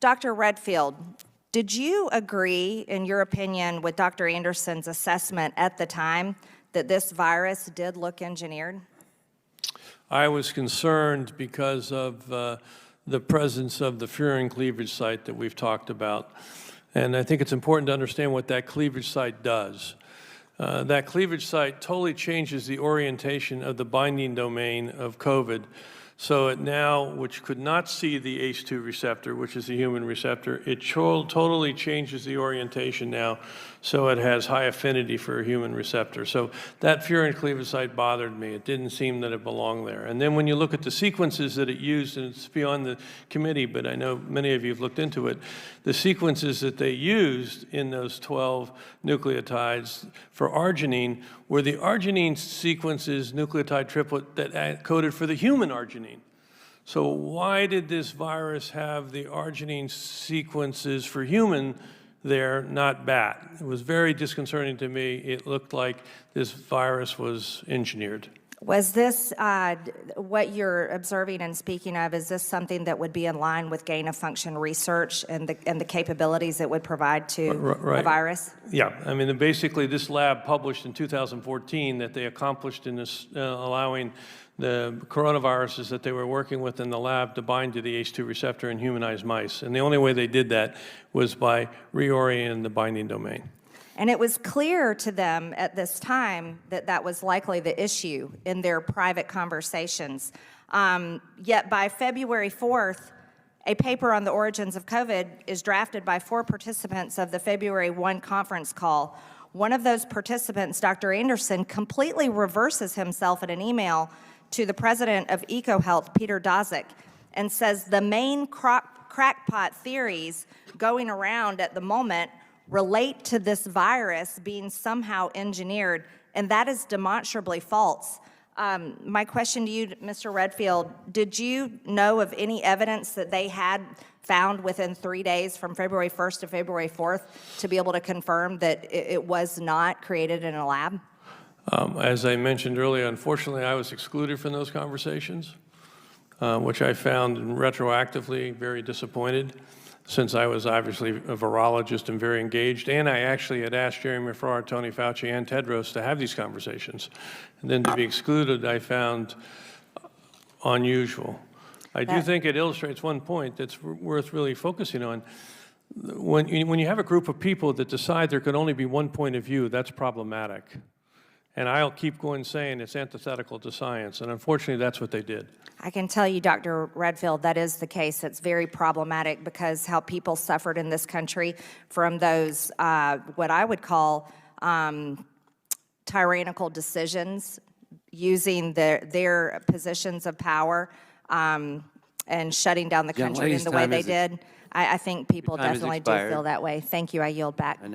Dr. Redfield, did you agree, in your opinion, with Dr. Anderson's assessment at the time that this virus did look engineered? I was concerned because of the presence of the furin cleavage site that we've talked about. And I think it's important to understand what that cleavage site does. That cleavage site totally changes the orientation of the binding domain of COVID. So it now, which could not see the ACE2 receptor, which is the human receptor, it totally changes the orientation now, so it has high affinity for a human receptor. So that furin cleavage site bothered me. It didn't seem that it belonged there. And then when you look at the sequences that it used, and it's beyond the committee, but I know many of you have looked into it, the sequences that they used in those 12 nucleotides for arginine were the arginine sequences, nucleotide triplet, that coded for the human arginine. So why did this virus have the arginine sequences for human there, not bat? It was very disconcerting to me. It looked like this virus was engineered. Was this, what you're observing and speaking of, is this something that would be in line with gain-of-function research and the capabilities it would provide to the virus? Yeah, I mean, basically this lab published in 2014 that they accomplished in this, allowing the coronaviruses that they were working with in the lab to bind to the ACE2 receptor in humanized mice. And the only way they did that was by reorienting the binding domain. And it was clear to them at this time that that was likely the issue in their private conversations. Yet by February 4th, a paper on the origins of COVID is drafted by 4 participants of the February 1 conference call. One of those participants, Dr. Anderson, completely reverses himself in an email to the president of EcoHealth, Peter Daszak, and says the main crackpot theories going around at the moment relate to this virus being somehow engineered, and that is demonstrably false. My question to you, Mr. Redfield, did you know of any evidence that they had found within 3 days from February 1st to February 4th to be able to confirm that it was not created in a lab? As I mentioned earlier, unfortunately, I was excluded from those conversations, which I found retroactively very disappointed, since I was obviously a virologist and very engaged, and I actually had asked Jeremy Farrar, Tony Fauci, and Tedros to have these conversations. And then to be excluded, I found unusual. I do think it illustrates one point that's worth really focusing on. When you have a group of people that decide there could only be one point of view, that's problematic. And I'll keep going saying it's antithetical to science, and unfortunately that's what they did. I can tell you, Dr. Redfield, that is the case. It's very problematic because how people suffered in this country from those, what I would call tyrannical decisions, using their positions of power and shutting down the country in the way they did. I think people definitely do feel that way. Thank you. I yield back.